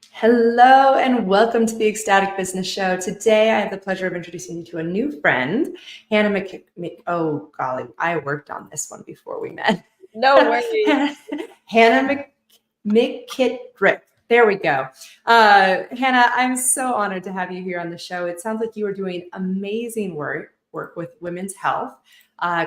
Hello and welcome to the Ecstatic Business Show. Today I have the pleasure of introducing you to a new friend, Hannah Oh, golly, I worked on this one before we met. No worries. Hannah McKitrick. There we go. Hannah, I'm so honored to have you here on the show. It sounds like you are doing amazing work with women's health,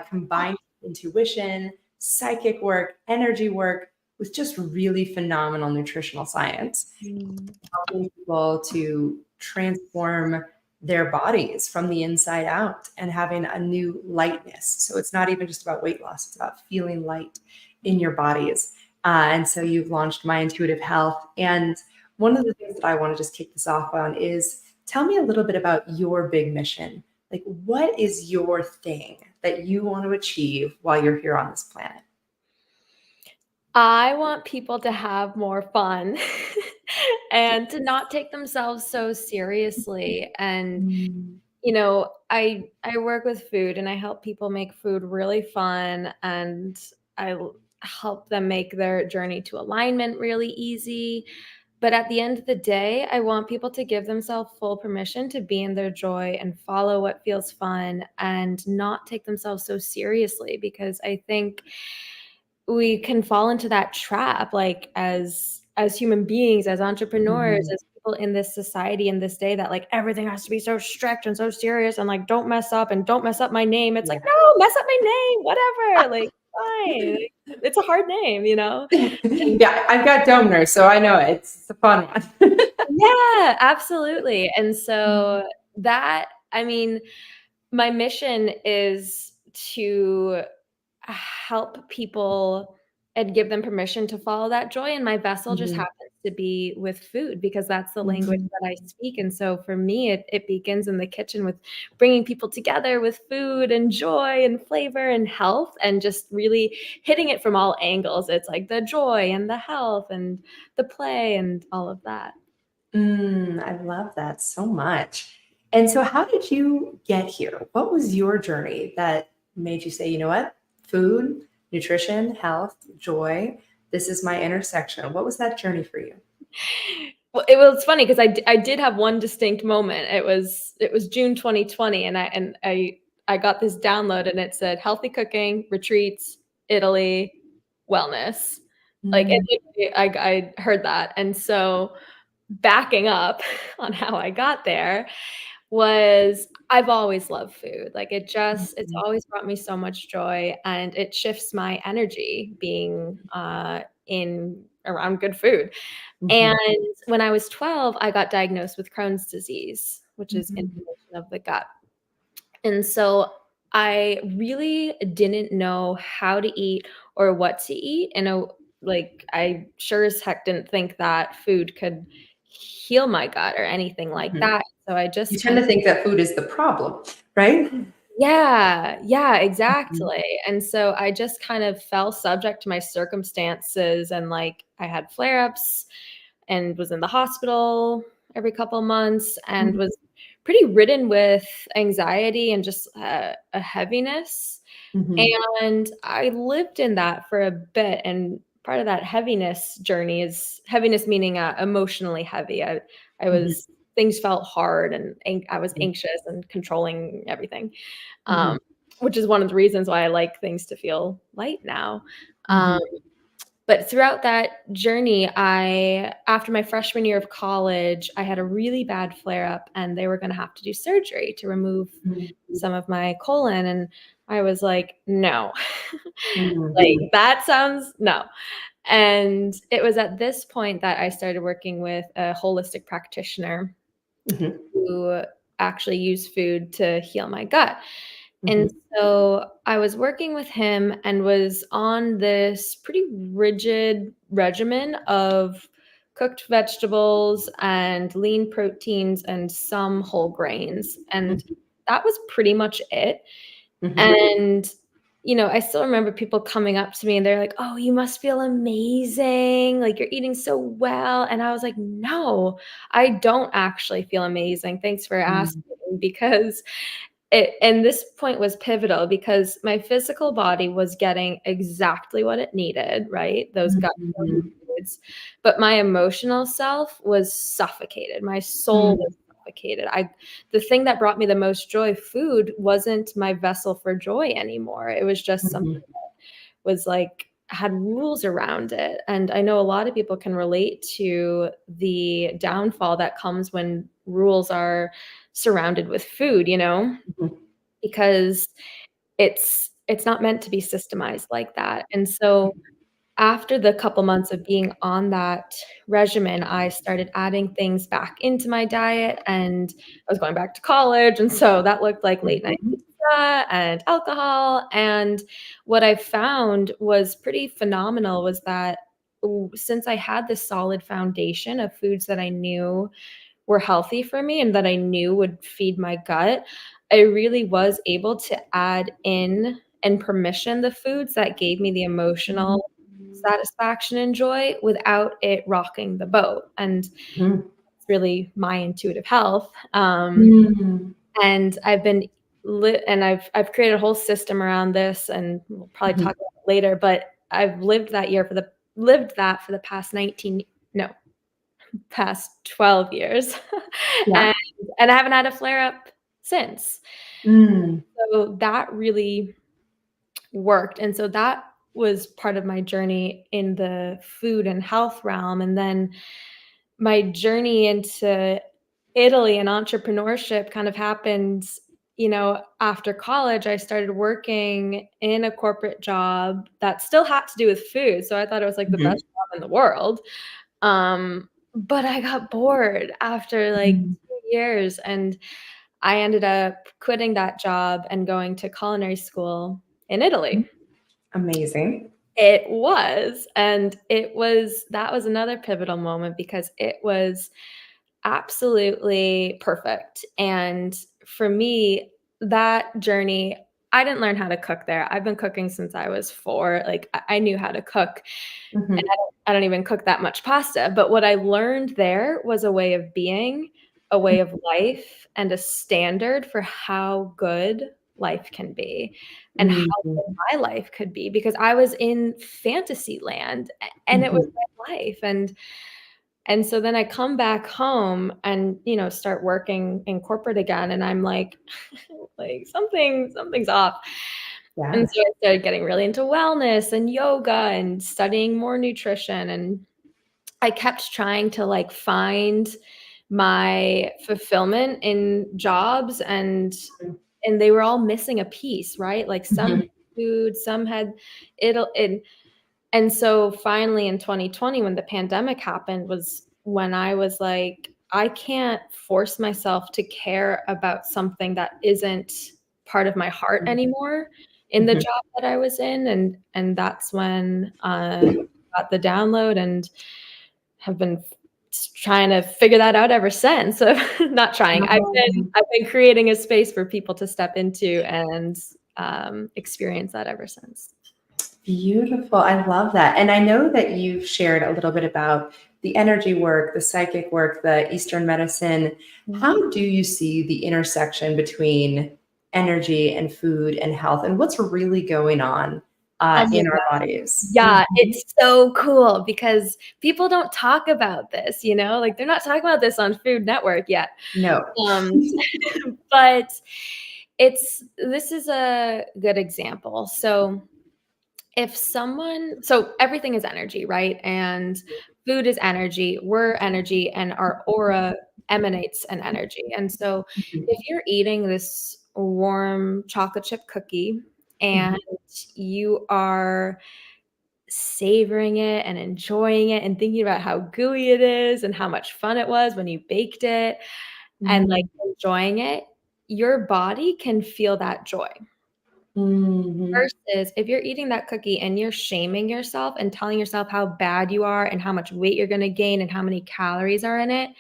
combined intuition, psychic work, energy work, with just really phenomenal nutritional science, helping people to transform their bodies from the inside out and having a new lightness. So it's not even just about weight loss, it's about feeling light in your bodies. And so you've launched My Intuitive Health. And one of the things that I want to just kick this off on is tell me a little bit about your big mission. Like, what is your thing that you want to achieve while you're here on this planet? I want people to have more fun and to not take themselves so seriously. And I work with food and I help people make food really fun, and help them make their journey to alignment really easy. But at the end of the day, I want people to give themselves full permission to be in their joy and follow what feels fun and not take themselves so seriously, because I think we can fall into that trap, like as human beings, as entrepreneurs, as people in this society, in this day, that like everything has to be so strict and so serious and like don't mess up and don't mess up my name. It's like, no, mess up my name, whatever, like fine. It's a hard name. Yeah, I've got donors, so I know it's a fun one. Yeah, absolutely. And so my mission is to help people and give them permission to follow that joy. And my vessel just happens to be with food, because that's the language that I speak. And so for me, it begins in the kitchen with bringing people together with food and joy and flavor and health, and just really hitting it from all angles. It's like the joy and the health and the play and all of that. I love that so much. And so how did you get here? What was your journey that made you say, you know what? Food, nutrition, health, joy, this is my intersection. What was that journey for you? Well, it was funny because I did have one distinct moment. It was June 2020, and I got this download, and it said healthy cooking, retreats, Italy, wellness. Like I heard that. And so backing up on how I got there was, I've always loved food. Like it's always brought me so much joy, and it shifts my energy being in around good food. And when I was 12, I got diagnosed with Crohn's disease, which is inflammation of the gut. And so I really didn't know how to eat or what to eat. And I sure as heck didn't think that food could heal my gut or anything like that. So I just You tend to think that food is the problem, right? Yeah, exactly. And so I just kind of fell subject to my circumstances, and like I had flare-ups and was in the hospital every couple of months, and was pretty ridden with anxiety and just a heaviness. And I lived in that for a bit. And part of that heaviness journey is heaviness, meaning emotionally heavy. I was, things felt hard, and I was anxious and controlling everything, which is one of the reasons why I like things to feel light now. But throughout that journey, after my freshman year of college, I had a really bad flare up, and they were going to have to do surgery to remove some of my colon. And I was like, no, like that sounds no. And it was at this point that I started working with a holistic practitioner who actually used food to heal my gut. And so I was working with him and was on this pretty rigid regimen of cooked vegetables and lean proteins and some whole grains. And that was pretty much it. And, I still remember people coming up to me and they're like, oh, you must feel amazing. Like you're eating so well. And I was like, no, I don't actually feel amazing. Thanks for asking, because and this point was pivotal, because my physical body was getting exactly what it needed, right? Those gut fluids foods, but my emotional self was suffocated. My soul was suffocated. The thing that brought me the most joy, food, wasn't my vessel for joy anymore. It was just something Mhm. that was like had rules around it. And I know a lot of people can relate to the downfall that comes when rules are surrounded with food, Mhm. because it's not meant to be systemized like that. And so after the couple months of being on that regimen, I started adding things back into my diet, and I was going back to college, and so that looked like late night Mhm. pizza and alcohol, and what I found was pretty phenomenal was that since I had this solid foundation of foods that I knew were healthy for me and that I knew would feed my gut, I really was able to add in and permission the foods that gave me the emotional satisfaction and joy without it rocking the boat. And Mhm. it's really my intuitive health. Mhm. And I've been and I've created a whole system around this, and we'll probably Mhm. talk about it later, but I've lived that for the past 19 no, past 12 years. Yeah. and and I haven't had a flare up since. Mm. So that really worked. And so that was part of my journey in the food and health realm. And then my journey into Italy and entrepreneurship kind of happened, after college. I started working in a corporate job that still had to do with food. So I thought it was like the Mhm. best job in the world. But I got bored after like Mm. 2 years, and I ended up quitting that job and going to culinary school in Italy. Amazing. It was, and that was another pivotal moment because it was absolutely perfect. And for me, that journey, I didn't learn how to cook there. I've been cooking since I was 4. Like I knew how to cook, and Mhm. I don't even cook that much pasta. But what I learned there was a way of being, a way of life, and a standard for how good life can be and how good Mhm. my life could be, because I was in fantasy land and it was Mhm. my life. And so then I come back home and, start working in corporate again, and I'm like, like something's off. And Yeah. so I started getting really into wellness and yoga and studying more nutrition, and I kept trying to like find my fulfillment in jobs, and they were all missing a piece, right? Like some had Mhm. food, some had and so finally in 2020, when the pandemic happened, was when I was like, I can't force myself to care about something that isn't part of my heart anymore in the Mhm. job that I was in. And that's when I got the download and have been trying to figure that out ever since. So not trying. Um, I've been creating a space for people to step into and experience that ever since. Beautiful. I love that. And I know that you've shared a little bit about the energy work, the psychic work, the Eastern medicine. How do you see the intersection between energy and food and health, and what's really going on Oh my in our God. bodies? Yeah, it's so cool because people don't talk about this, like they're not talking about this on Food Network yet. No. Um, but this is a good example. So everything is energy, right? And food is energy, we're energy, and our aura emanates an energy. And so if you're eating this warm chocolate chip cookie and you are savoring it and enjoying it and thinking about how gooey it is and how much fun it was when you baked it and like enjoying it, your body can feel that joy. Mhm. Versus if you're eating that cookie and you're shaming yourself and telling yourself how bad you are and how much weight you're going to gain and how many calories are in it,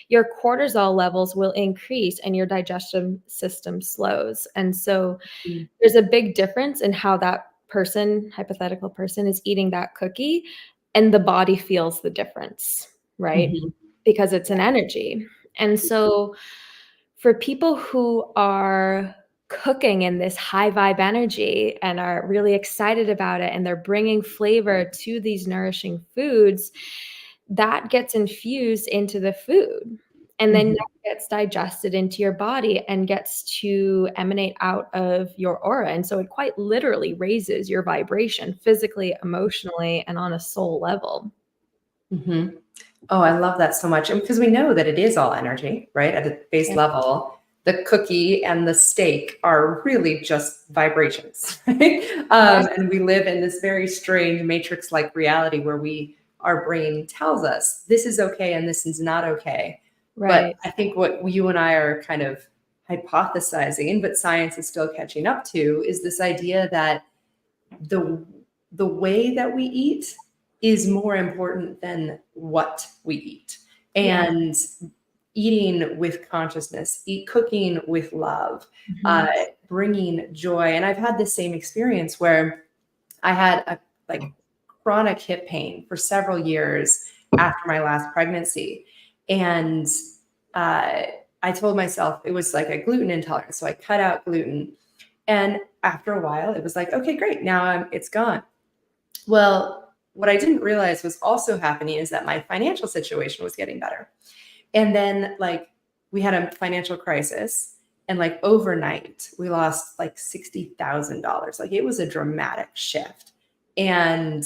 your cortisol levels will increase and your digestion system slows. And so there's a big difference in how that person, hypothetical person, is eating that cookie, and the body feels the difference, right? Mhm. Because it's an energy. And so for people who are cooking in this high vibe energy and are really excited about it, and they're bringing flavor to these nourishing foods, that gets infused into the food. And then that gets digested into your body and gets to emanate out of your aura. And so it quite literally raises your vibration physically, emotionally, and on a soul level. Mm-hmm. Oh, I love that so much. And because we know that it is all energy, right? At a base level, the cookie and the steak are really just vibrations, right? And we live in this very strange matrix-like reality where our brain tells us this is okay and this is not okay. But Right. I think what you and I are kind of hypothesizing, but science is still catching up to, is this idea that the way that we eat is more important than what we eat. And eating with consciousness, cooking with love, bringing joy. And I've had the same experience where I had a chronic hip pain for several years after my last pregnancy. And I told myself it was like a gluten intolerance. So I cut out gluten. And after a while, it was like, okay, great. Now it's gone. Well, what I didn't realize was also happening is that my financial situation was getting better. And then we had a financial crisis, and overnight we lost $60,000. It was a dramatic shift. And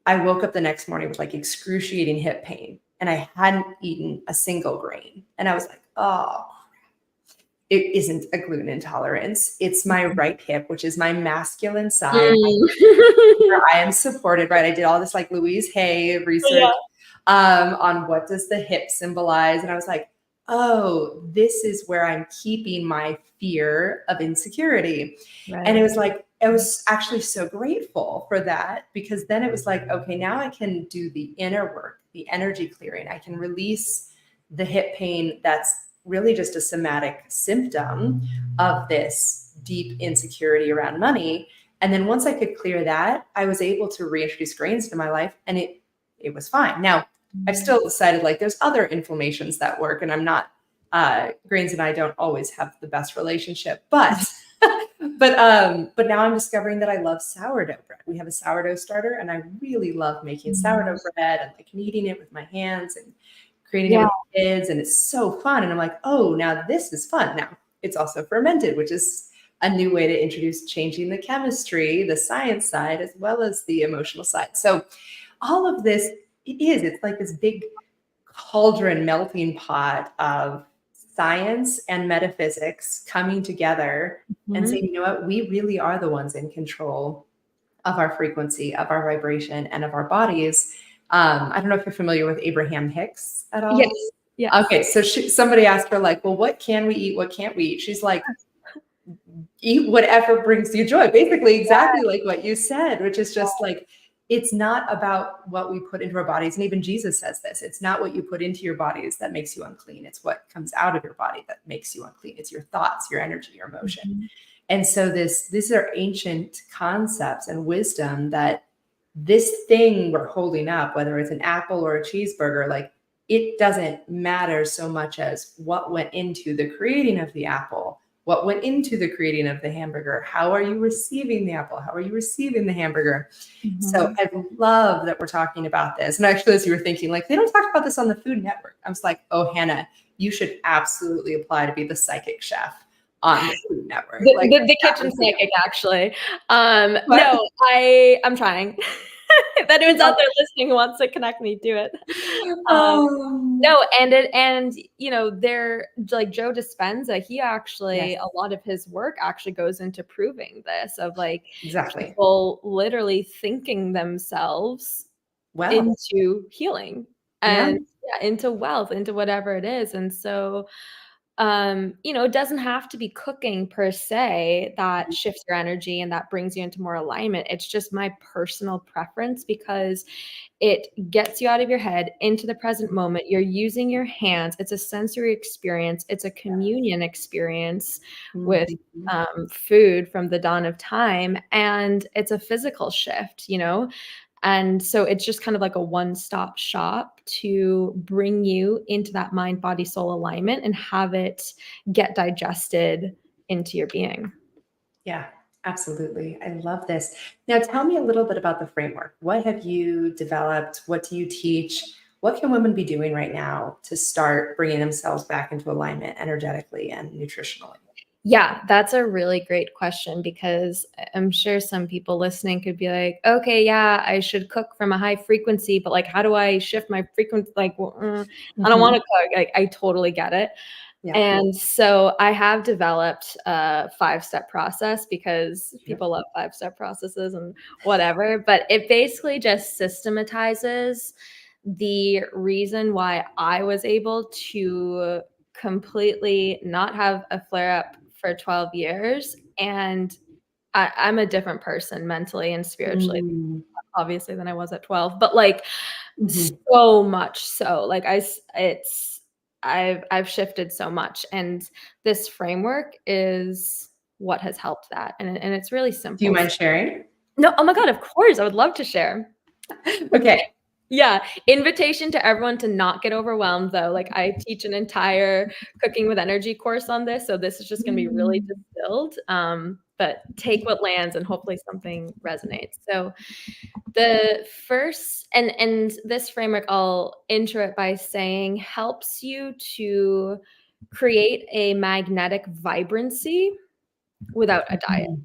I woke up the next morning with excruciating hip pain, and I hadn't eaten a single grain. And I was like, oh, it isn't a gluten intolerance. It's my right hip, which is my masculine side. I am supported, right? I did all this Louise Hay research on what does the hip symbolize. And I was like, oh, this is where I'm keeping my fear of insecurity. Right. And it was I was actually so grateful for that, because then it was okay, now I can do the inner work, the energy clearing. I can release the hip pain that's really just a somatic symptom of this deep insecurity around money. And then once I could clear that, I was able to reintroduce grains into my life, and it was fine. Now, I've still decided there's other inflammations that work, and I'm not, grains and I don't always have the best relationship, but now I'm discovering that I love sourdough bread. We have a sourdough starter, and I really love making sourdough bread and kneading it with my hands and creating it with kids, and it's so fun. And I'm like, oh, now this is fun. Now it's also fermented, which is a new way to introduce changing the chemistry, the science side, as well as the emotional side. So all of this, it's this big cauldron melting pot of science and metaphysics coming together and saying, you know what, we really are the ones in control of our frequency, of our vibration, and of our bodies. I don't know if you're familiar with Abraham Hicks at all. Yes. Yeah. Okay. So somebody asked her well, what can we eat? What can't we eat? She's like, eat whatever brings you joy. Basically exactly like what you said, which is just it's not about what we put into our bodies. And even Jesus says this, it's not what you put into your bodies that makes you unclean. It's what comes out of your body that makes you unclean. It's your thoughts, your energy, your emotion. And so these are ancient concepts and wisdom that this thing we're holding up, whether it's an apple or a cheeseburger, it doesn't matter so much as what went into the creating of the apple, what went into the creating of the hamburger. How are you receiving the apple? How are you receiving the hamburger? So I love that we're talking about this. And actually, as you were thinking, they don't talk about this on the Food Network. I was like, oh, Hannah, you should absolutely apply to be the psychic chef on the Food Network. The kitchen psychic, actually. No, I'm trying. If anyone's out there listening who wants to connect me, do it. No, and they're Joe Dispenza, he actually, a lot of his work actually goes into proving this, of people literally thinking themselves into healing and into wealth, into whatever it is. And so it doesn't have to be cooking per se that shifts your energy and that brings you into more alignment. It's just my personal preference, because it gets you out of your head into the present moment. You're using your hands. It's a sensory experience. It's a communion experience with food from the dawn of time. And it's a physical shift, And so it's just kind of like a one-stop shop to bring you into that mind, body, soul alignment and have it get digested into your being. Yeah, absolutely. I love this. Now, tell me a little bit about the framework. What have you developed? What do you teach? What can women be doing right now to start bringing themselves back into alignment energetically and nutritionally? Yeah, that's a really great question, because I'm sure some people listening could be like, okay, yeah, I should cook from a high frequency, but like, how do I shift my frequency? Like, I don't want to cook. Like, I totally get it. Yeah. And so I have developed a 5-step process, because people love 5-step processes and whatever, but it basically just systematizes the reason why I was able to completely not have a flare up for 12 years. And I'm a different person mentally and spiritually, Mm. obviously, than I was at 12, but like Mhm. so much so. Like I've shifted so much, and this framework is what has helped that. And it's really Do you simple. mind sharing? No, oh my God, of course, I would love to share. Okay. Yeah, invitation to everyone to not get overwhelmed though. Like, I teach an entire cooking with energy course on this, so this is just gonna be really Mm. distilled, but take what lands and hopefully something resonates. So the first, and this framework, I'll intro it by saying, helps you to create a magnetic vibrancy without a diet. Mhm.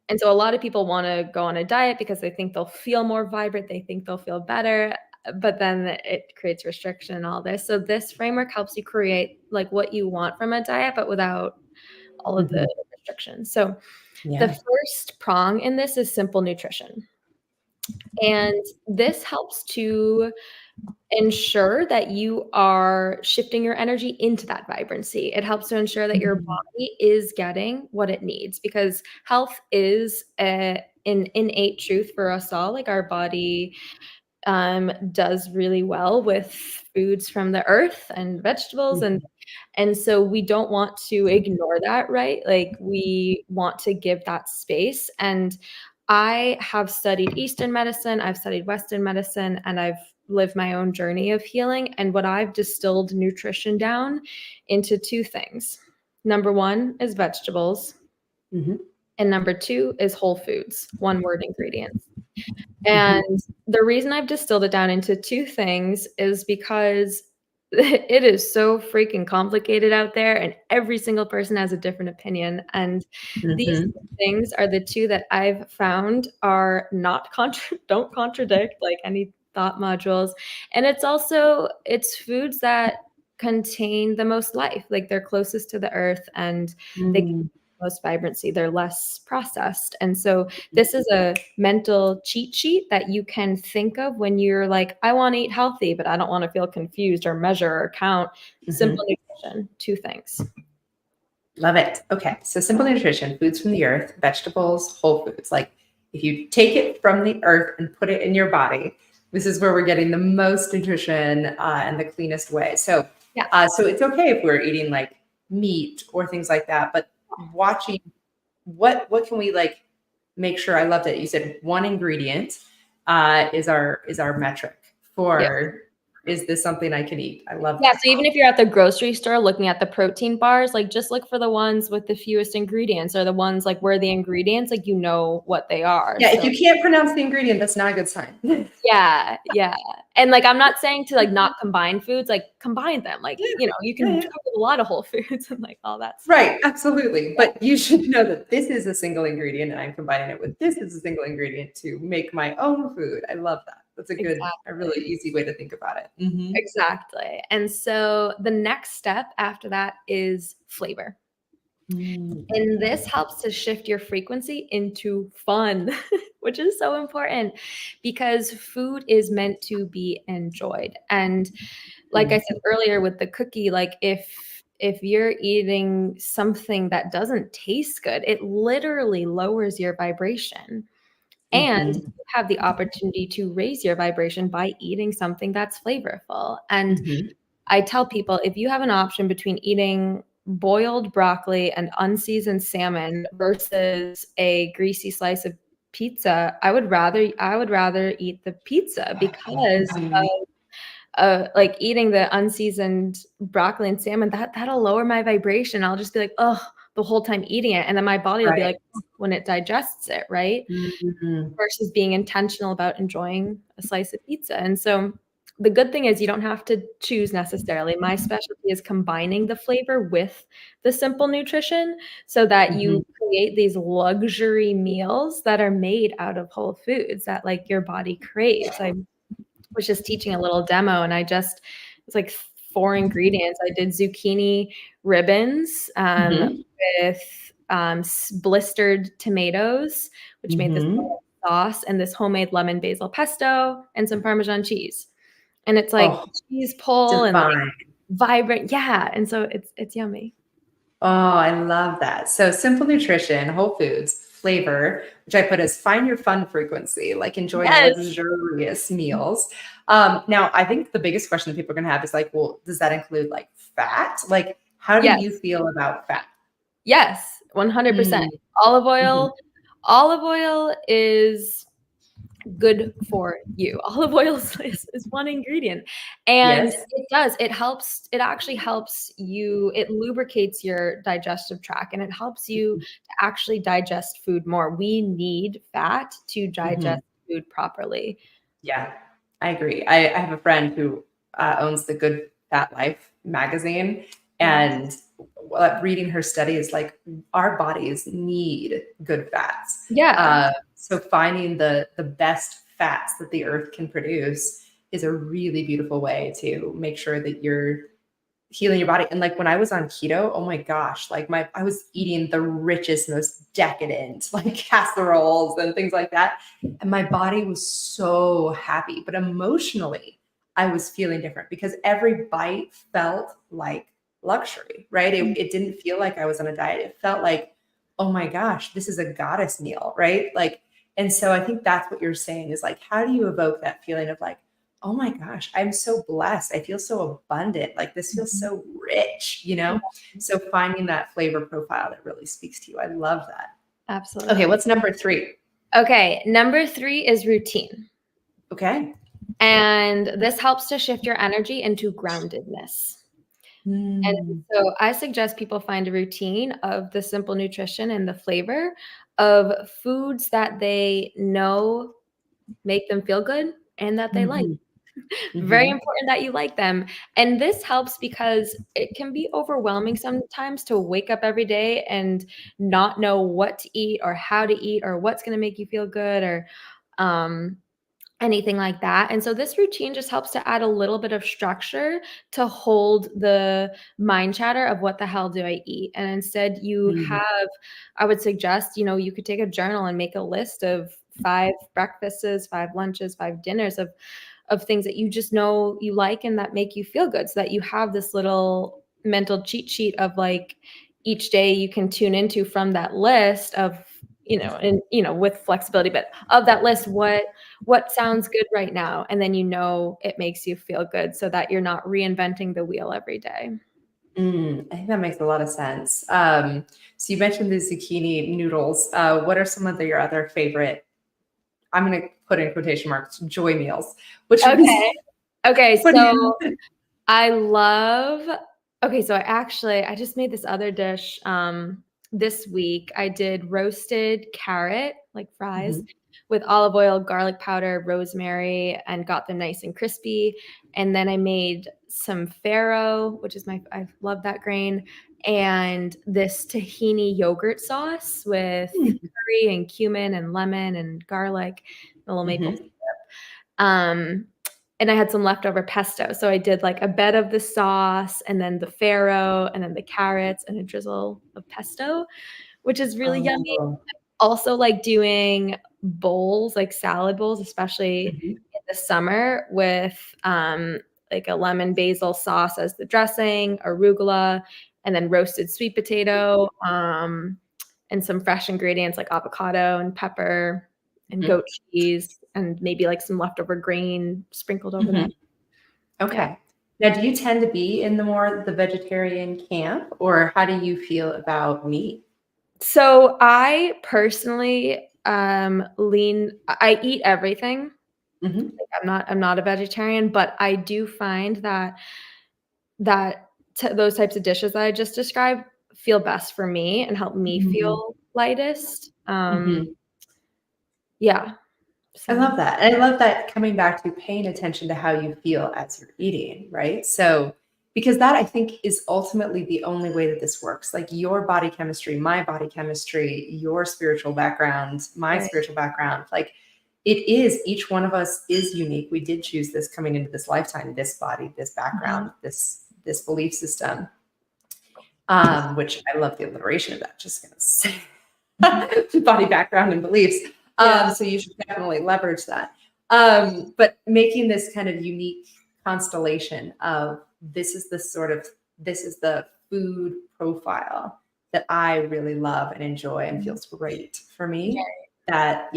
And so a lot of people want to go on a diet because they think they'll feel more vibrant, they think they'll feel better, but then it creates restriction and all this. So this framework helps you create like what you want from a diet, but without all of the Mhm. restrictions. So the Yeah. first prong in this is simple nutrition. And this helps to ensure that you are shifting your energy into that vibrancy. It helps to ensure that your Mhm. body is getting what it needs, because health is an innate truth for us all. Like, our body does really well with foods from the earth and vegetables, Mhm. and so we don't want to ignore that, right? Like, we want to give that space. And I have studied Eastern medicine, I've studied Western medicine, and I've lived my own journey of healing. And what I've distilled nutrition down into two things. Number one is vegetables, Mhm. and number two is whole foods, one word ingredients. Mhm. And the reason I've distilled it down into two things is because it is so freaking complicated out there, and every single person has a different opinion. And these Mhm. things are the two that I've found are not don't contradict like any thought modules. And it's foods that contain the most life, like they're closest to the earth, and they Mm. most vibrancy. They're less processed. And so this is a mental cheat sheet that you can think of when you're like, I want to eat healthy, but I don't want to feel confused or measure or count. Simple Mhm. nutrition, two things. Love it. Okay. So simple nutrition, foods from the earth, vegetables, whole foods. Like if you take it from the earth and put it in your body, this is where we're getting the most nutrition and the cleanest way. So, Yeah. so it's okay if we're eating like meat or things like that, but watching what can we like make sure. I loved it. You said one ingredient is our metric Yeah. for is this something I can eat? I love Yeah, that. so even if you're at the grocery store looking at the protein bars, like, just look for the ones with the fewest ingredients, or the ones like where the ingredients, like, you know what they are. Yeah, if So you can't pronounce the ingredient, that's not a good sign. yeah, yeah. And like, I'm not saying to like not combine foods, like, combine them. Like, Yeah, you yeah, can yeah. cook with a lot of whole foods and like all that stuff. Right, absolutely. But you should know that this is a single ingredient and I'm combining it with this is a single ingredient to make my own food. I love that. That's a really Exactly. easy way to think about it. Mhm. Exactly. And so the next step after that is flavor. Mm. And this helps to shift your frequency into fun, which is so important, because food is meant to be enjoyed. And like I Mm. said earlier with the cookie, like, if you're eating something that doesn't taste good, it literally lowers your vibration. And Mhm. you have the opportunity to raise your vibration by eating something that's flavorful. And Mhm. I tell people, if you have an option between eating boiled broccoli and unseasoned salmon versus a greasy slice of pizza, I would rather eat the pizza, because Mhm. like, eating the unseasoned broccoli and salmon, that'll lower my vibration. I'll just be like, oh, the whole time eating it. And then my body will be Right. like, when it digests it, right? Mhm. Versus being intentional about enjoying a slice of pizza. And so the good thing is you don't have to choose necessarily. My specialty is combining the flavor with the simple nutrition so that Mhm. you create these luxury meals that are made out of whole foods that like your body craves. I was just teaching a little demo and it's like 4 ingredients. I did zucchini ribbons Mhm. with blistered tomatoes, which made this Mhm. sauce, and this homemade lemon basil pesto and some Parmesan cheese. And it's like Oh, cheese pull and like divine. vibrant. Yeah. And so it's yummy. Oh, I love that. So simple nutrition, whole foods, flavor, which I put as find your fun frequency, like enjoying Yes. luxurious meals. Now, I think the biggest question that people are going to have is like, well, does that include like fat? Like, how do you Yes. feel about fat? Yes. 100%. Mm. Olive Mhm. oil. Olive oil is good for you. Olive oil is one ingredient. And Yes. it actually helps you, it lubricates your digestive tract and it helps you to actually digest food more. We need fat to Mhm. digest food properly. Yeah, I agree. I have a friend who owns the Good Fat Life magazine, Nice. and reading her studies, like our bodies need good fats. Yeah. So finding the best fats that the earth can produce is a really beautiful way to make sure that you're healing your body. And like when I was on keto, oh my gosh, like I was eating the richest, most decadent like casseroles and things like that. And my body was so happy. But emotionally, I was feeling different because every bite felt like luxury, right? It didn't feel like I was on a diet. It felt like, oh my gosh, this is a goddess meal, right? Like, and so I think that's what you're saying is like, how do you evoke that feeling of like, oh my gosh, I'm so blessed. I feel so abundant. Like this feels Mhm. so rich, you know? So finding that flavor profile that really speaks to you. I love that. Okay, Absolutely. what's number 3? Okay, number 3 is routine. Okay. And this helps to shift your energy into groundedness. And Mm, so I suggest people find a routine of the simple nutrition and the flavor of foods that they know make them feel good and that they like. mhm, Very mhm, important that you like them. And this helps because it can be overwhelming sometimes to wake up every day and not know what to eat or how to eat or what's going to make you feel good or um anything like that. And so this routine just helps to add a little bit of structure to hold the mind chatter of what the hell do I eat? And instead you mm, have, I would suggest, you could take a journal and make a list of 5 breakfasts, 5 lunches, 5 dinners of things that you just know you like and that make you feel good so that you have this little mental cheat sheet of like each day you can tune into from that list of and with flexibility but of that list what sounds good right now and then it makes you feel good so that you're not reinventing the wheel every day. I think that makes a lot of sense. So you mentioned the zucchini noodles. What are some of your other favorite, I'm going to put in quotation marks, joy meals? Which ones? Okay, What do you? so I love okay, so I just made this other dish, this week. I did roasted carrot, like fries, Mhm, with olive oil, garlic powder, rosemary, and got them nice and crispy. And then I made some farro, which is I love that grain, and this tahini yogurt sauce with mm, curry and cumin and lemon and garlic, a little maple mhm, syrup. Um, and I had some leftover pesto. So I did like a bed of the sauce and then the farro and then the carrots and a drizzle of pesto, which is really yummy. oh, Also like doing bowls, like salad bowls, especially mhm, in the summer with like a lemon basil sauce as the dressing, arugula, and then roasted sweet potato, and some fresh ingredients like avocado and pepper and mhm, goat cheese and maybe like some leftover grain sprinkled over that. mhm. Yeah. Okay. Now, do you tend to be in the vegetarian camp, or how do you feel about meat? So I personally I eat everything. Mhm, Like I'm not a vegetarian, but I do find that those types of dishes that I just described feel best for me and help me Mhm. feel lightest. Mhm. Yeah. I So love that. And I love that coming back to paying attention to how you feel as you're eating, right? So, because that I think is ultimately the only way that this works. Like your body chemistry, my body chemistry, your spiritual background, my right. spiritual background, like it is, each one of us is unique. We did choose this coming into this lifetime, this body, this background, Mhm. this belief system. Which I love the alliteration of that, just gonna say body background and beliefs. Yeah. So you should definitely leverage that. But making this kind of unique constellation of this is the food profile that I really love and enjoy and feels great for me. That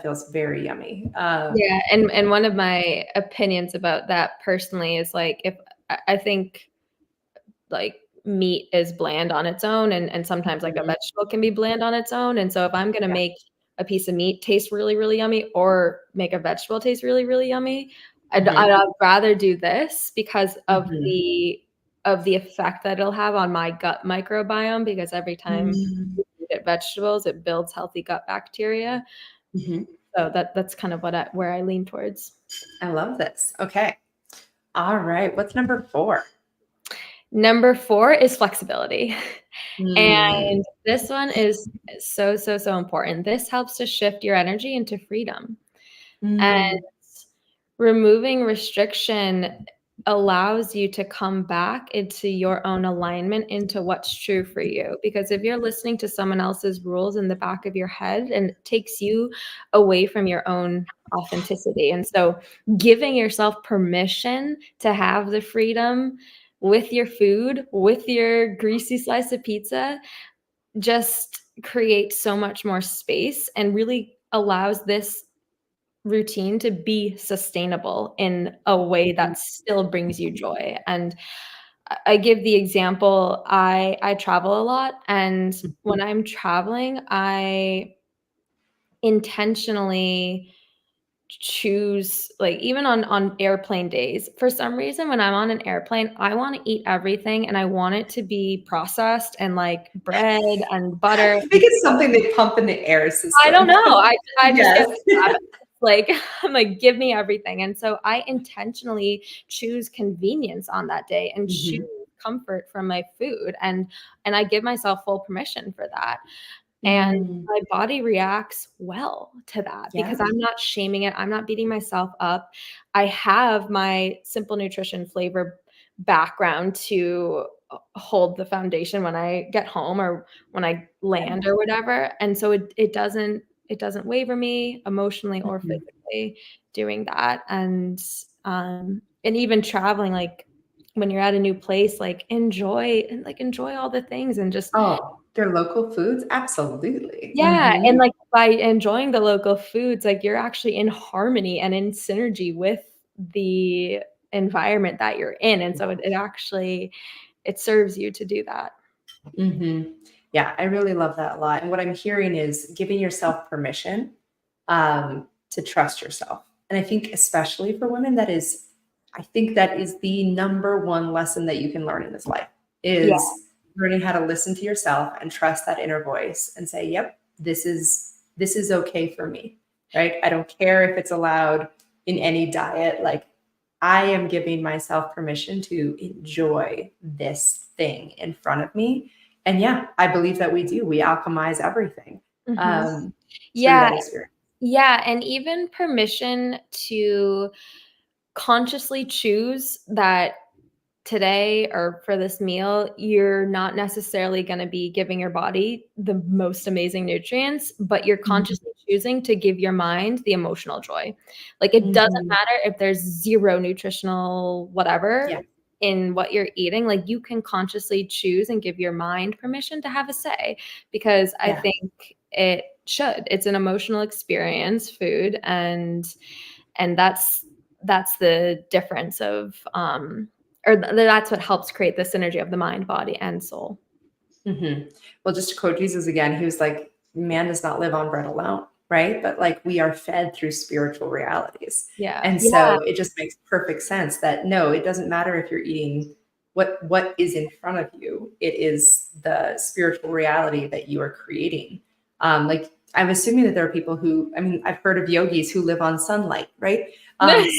feels very yummy. Yeah, and one of my opinions about that personally is like if I think like meat is bland on its own and sometimes like a Mhm. vegetable can be bland on its own. And so if I'm gonna Yeah. make a piece of meat taste really, really yummy or make a vegetable taste really, really yummy, Mhm. I'd rather do this because Mhm. of the effect that it'll have on my gut microbiome because every time Mhm. you eat vegetables, it builds healthy gut bacteria. Mhm. So that's kind of where I lean towards. I love this. Okay. All right. What's number 4? Number 4 is flexibility. Mm. And this one is so, so, so important. This helps to shift your energy into freedom. And Mm. removing restriction allows you to come back into your own alignment into what's true for you. Because if you're listening to someone else's rules in the back of your head, and it takes you away from your own authenticity. And so giving yourself permission to have the freedom with your food, with your greasy slice of pizza, just creates so much more space and really allows this routine to be sustainable in a way Mhm. that still brings you joy. And I give the example, I travel a lot, and when I'm traveling, I intentionally choose like even on airplane days. For some reason, when I'm on an airplane, I wanna eat everything, and I want it to be processed and like bread and butter. I think it's something they pump in the air I don't system. know. I just Yes. get rabbit. Like, I'm like, "Give me everything." And so I intentionally choose convenience on that day and choose Mhm. comfort from my food, and I give myself full permission for that. And Mm. my body reacts well to that Yeah. because I'm not shaming it, I'm not beating myself up. I have my simple nutrition flavor background to hold the foundation when I get home or when I land or whatever, and so it doesn't waver me emotionally or Mhm. physically doing that, and even traveling, like, when you're at a new place, like, enjoy all the things and just Oh, their local foods? Absolutely. yeah, and, Mhm. like, by enjoying the local foods, like, you're actually in harmony and in synergy with the environment that you're in, and so it actually it serves you to do that. Mhm. Yeah, I really love that a lot, and what I'm hearing is giving yourself permission, to trust yourself, and I think especially for women, I think that is the number one lesson that you can learn in this life, Yeah, is learning how to listen to yourself and trust that inner voice and say, "Yep, this is okay for me," right? I don't care if it's allowed in any diet, like, I am giving myself permission to enjoy this thing in front of me, and yeah, I believe that we do. We alchemize everything, mhm. um, through Yeah, that experience. yeah, and even permission to consciously choose that today or for this meal, you're not necessarily gonna be giving your body the most amazing nutrients, but you're Mhm, consciously choosing to give your mind the emotional joy. Like, it doesn't mhm. matter if there's 0 nutritional whatever Yeah, in what you're eating, like, you can consciously choose and give your mind permission to have a say, because I yeah. think it should. It's an emotional experience, food, and that's the difference of, or that's what helps create the synergy of the mind, body, and soul. Mhm. Well, just to quote Jesus again, he was like, "Man does not live on bread alone," right? But like we are fed through spiritual realities. Yeah. And Yeah. so it just makes perfect sense that no, it doesn't matter if you're eating what is in front of you. It is the spiritual reality that you are creating. Like I'm assuming that there are people who, I mean, I've heard of yogis who live on sunlight, right?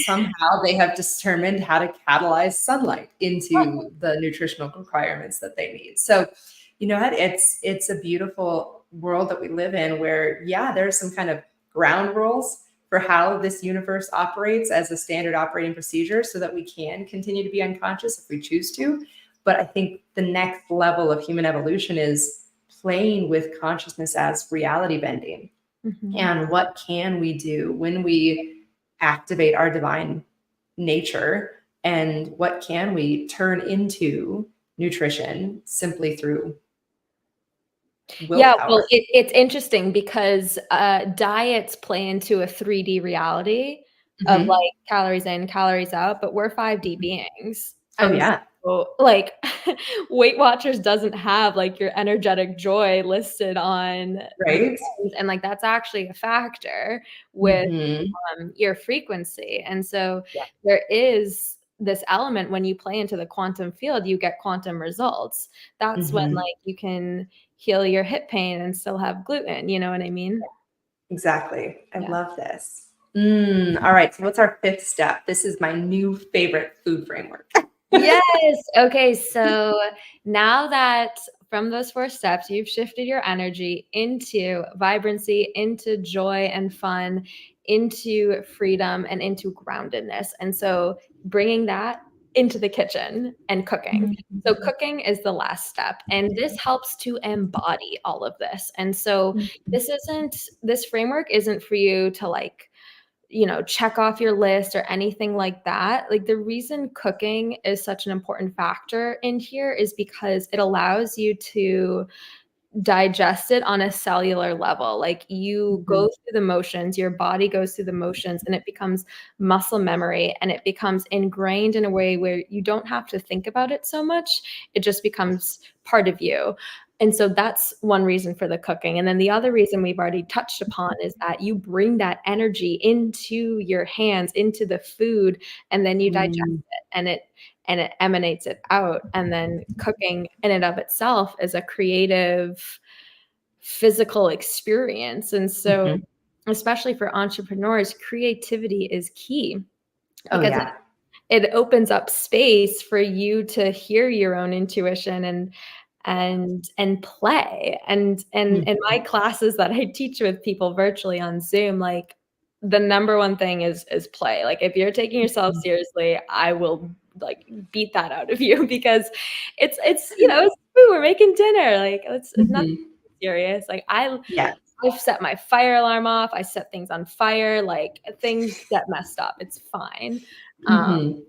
Somehow they have determined how to catalyze sunlight into the nutritional requirements that they need. So, you know what? It's a beautiful world that we live in where, yeah, there's some kind of ground rules for how this universe operates as a standard operating procedure so that we can continue to be unconscious if we choose to. But I think the next level of human evolution is playing with consciousness as reality bending. Mhm. And what can we do when we activate our divine nature? And what can we turn into nutrition simply through Yeah, well, willpower? it's interesting because diets play into a 3D reality of Mhm. like calories in, calories out, but we're 5D beings. Oh, And yeah. so like Weight Watchers doesn't have like your energetic joy listed on the Right? things, and like that's actually a factor with Mhm. your frequency. And so Yeah. there is this element when you play into the quantum field, you get quantum results. That's when Mhm. like you can heal your hip pain and still have gluten, you know what I mean? Exactly. I Yeah. love this. All right. So, what's our fifth step? This is my new favorite food framework. Yes. Okay. So now that from those 4 steps, you've shifted your energy into vibrancy, into joy and fun, into freedom, and into groundedness. And so bringing that into the kitchen and cooking. So cooking is the last step, and this helps to embody all of this. And so this framework isn't for you to like check off your list or anything like that. Like the reason cooking is such an important factor in here is because it allows you to digest it on a cellular level. Like you go Mhm. through the motions, your body goes through the motions, and it becomes muscle memory, and it becomes ingrained in a way where you don't have to think about it so much. It just becomes part of you. And so that's one reason for the cooking. And then the other reason we've already touched upon is that you bring that energy into your hands, into the food, and then you digest Mm. it, and it emanates it out. And then cooking in and of itself is a creative physical experience. And so Mhm. especially for entrepreneurs, creativity is key Oh, because yeah. it opens up space for you to hear your own intuition and play. And in my Mhm. classes that I teach with people virtually on Zoom, like the number one thing is play. Like if you're taking yourself Mhm. seriously, I will like beat that out of you because it's food, we're making dinner. Like it's nothing Mhm. serious. Like Yeah. I've set my fire alarm off. I set things on fire. Like things get messed up. It's fine. Um,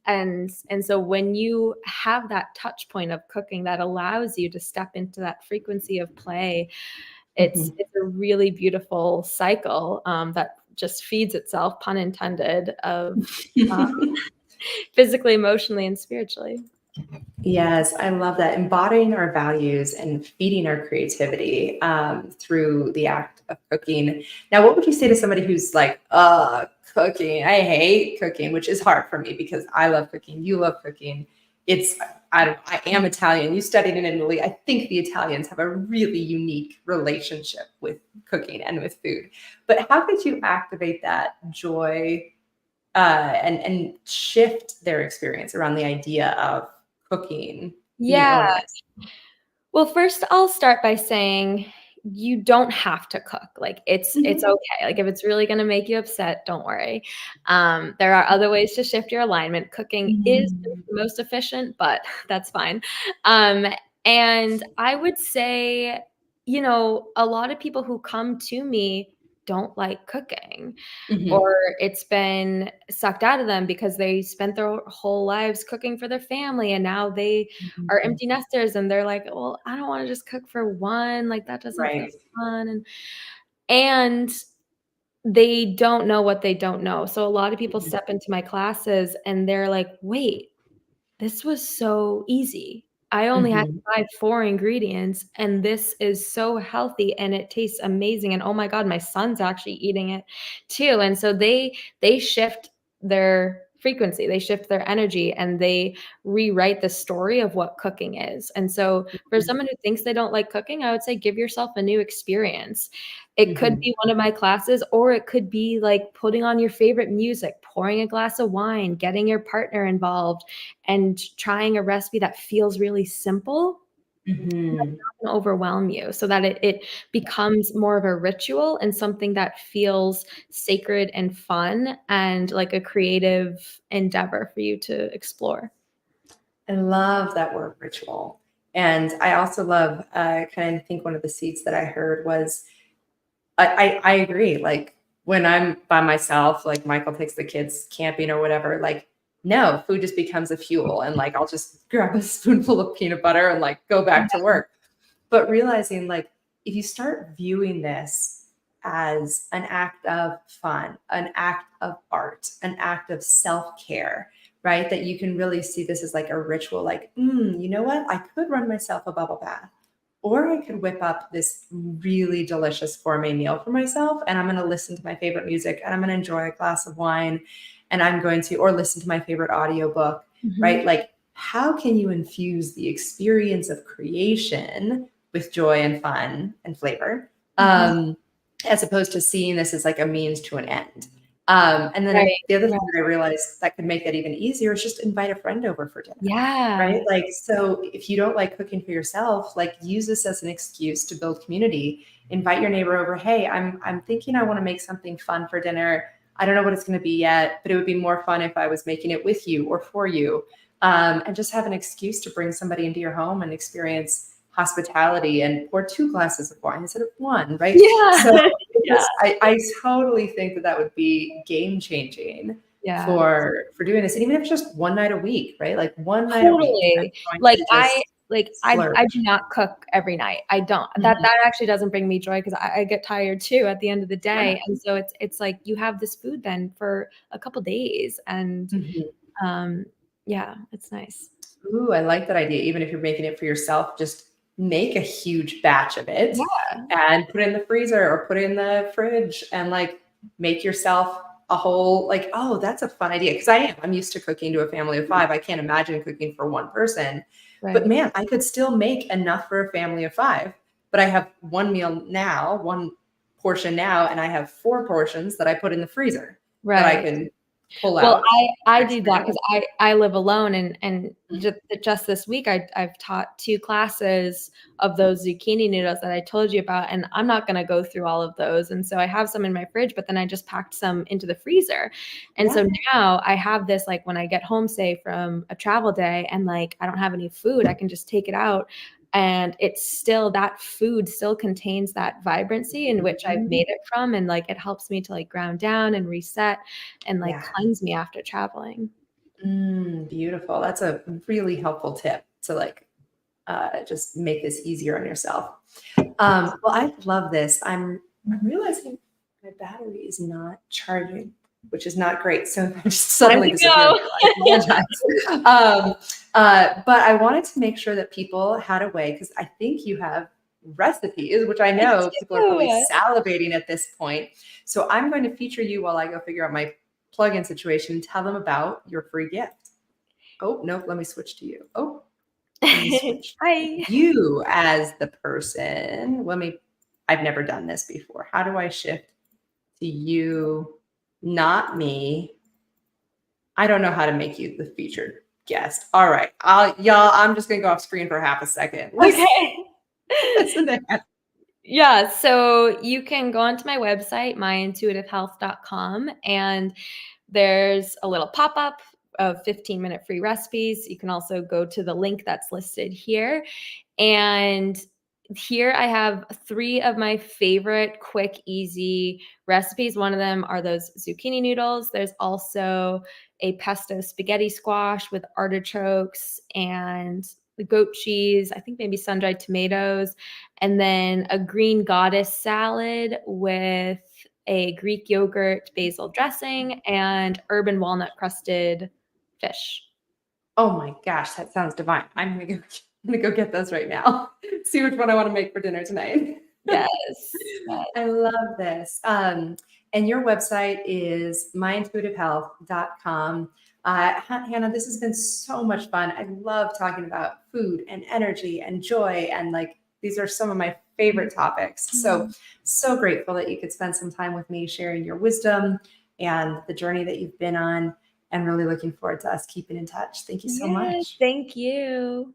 Mhm. and so when you have that touch point of cooking that allows you to step into that frequency of play, it's Mhm. it's a really beautiful cycle that just feeds itself, pun intended, of uh, physically, emotionally, and spiritually. Yes, I love that. Embodying our values and feeding our creativity through the act of cooking. Now, what would you say to somebody who's like, cooking? I hate cooking, which is hard for me because I love cooking. You love cooking. It's I am Italian. You studied in Italy. I think the Italians have a really unique relationship with cooking and with food. But how could you activate that joy and shift their experience around the idea of cooking being Yeah. onerous? Well, first I'll start by saying you don't have to cook. Like it's Mhm. okay. Like if it's really gonna make you upset, don't worry. There are other ways to shift your alignment. Cooking is Mm. the most efficient, but that's fine. Um, and I would say, a lot of people who come to me don't like cooking, Mhm. or it's been sucked out of them because they spent their whole lives cooking for their family, and now they are Mhm. empty nesters, and they're like, "Well, I don't wanna just cook for one, like, that doesn't feel Right. fun," and they don't know what they don't know. So a lot of people Mhm. step into my classes and they're like, "Wait, this was so easy. I only had Mhm. to buy 4 ingredients, and this is so healthy, and it tastes amazing, and oh my god, my son's actually eating it too." And so they shift their frequency, they shift their energy, and they rewrite the story of what cooking is. And so for someone who thinks they don't like cooking, I would say give yourself a new experience. It could be one of my classes, or it could be like putting on your favorite music, pouring a glass of wine, getting your partner involved, and trying a recipe that feels really simple, Mm-hmm. overwhelm you, so that it becomes more of a ritual and something that feels sacred and fun and like a creative endeavor for you to explore. I love that word ritual. And I also love, kind of think one of the seeds that I heard was, I agree. Like when I'm by myself, like Michael takes the kids camping or whatever, like no, food just becomes a fuel. And like I'll just grab a spoonful of peanut butter and like go back to work. But realizing like if you start viewing this as an act of fun, an act of art, an act of self-care, right? That you can really see this as like a ritual, like, you know what? I could run myself a bubble bath, or I could whip up this really delicious gourmet meal for myself, and I'm going to listen to my favorite music, and I'm going to enjoy a glass of wine, and I'm going to, or listen to my favorite audiobook, right? Like, how can you infuse the experience of creation with joy and fun and flavor, as opposed to seeing this as like a means to an end? And then the other thing that I realized that could make that even easier is just invite a friend over for dinner. Yeah. Right. Like, so if you don't like cooking for yourself, like use this as an excuse to build community. Invite your neighbor over. Hey, I'm thinking I want to make something fun for dinner. I don't know what it's going to be yet, but it would be more fun if I was making it with you or for you. And just have an excuse to bring somebody into your home and experience hospitality and pour 2 glasses of wine instead of 1, right? Yeah. So I totally think that would be game changing for doing this. And even if it's just one night a week, right? Like one night a week. Like I do not cook every night. I don't. That actually doesn't bring me joy because I get tired too at the end of the day. And so it's like you have this food then for a couple days, and yeah, it's nice. Ooh, I like that idea. Even if you're making it for yourself, just make a huge batch of it and put it in the freezer or put it in the fridge and like make yourself a whole, like, oh, that's a fun idea. Cause I'm used to cooking to a family of 5. I can't imagine cooking for one person, but man, I could still make enough for a family of 5, but I have one meal now, one portion now, and I have 4 portions that I put in the freezer that I can pull out. Well, I do that because I live alone, and just this week I've taught 2 classes of those zucchini noodles that I told you about, and I'm not going to go through all of those. And so I have some in my fridge, but then I just packed some into the freezer. And so now I have this, like when I get home, say from a travel day, and like I don't have any food, I can just take it out. And it's still, that food still contains that vibrancy in which I've made it from. And like, it helps me to like ground down and reset and like cleanse me after traveling. Beautiful. That's a really helpful tip to like, just make this easier on yourself. Well, I love this. I'm realizing my battery is not charging, which is not great. So I just suddenly disappeared. I apologize. But I wanted to make sure that people had a way, because I think you have recipes, which I know people are probably salivating at this point. So I'm going to feature you while I go figure out my plug-in situation and tell them about your free gift. Oh, no, let me switch to you. Oh, Hi. You as the person. I've never done this before. How do I shift to you, not me? I don't know how to make you the featured guest. All right. I'm just going to go off screen for half a second. Okay. Listen to that. Yeah, so you can go onto my website, myintuitivehealth.com, and there's a little pop-up of 15-minute free recipes. You can also go to the link that's listed here. And here I have 3 of my favorite quick, easy recipes. One of them are those zucchini noodles. There's also a pesto spaghetti squash with artichokes and the goat cheese, I think maybe sun-dried tomatoes, and then a green goddess salad with a Greek yogurt basil dressing and herb and walnut crusted fish. Oh my gosh, that sounds divine. I'm gonna go get those right now. See which one I want to make for dinner tonight. Yes. I love this. And your website is myintuitivehealth.com. Hannah, this has been so much fun. I love talking about food and energy and joy. And like, these are some of my favorite topics. So, so grateful that you could spend some time with me sharing your wisdom and the journey that you've been on, and really looking forward to us keeping in touch. Thank you so Yes, much. thank you.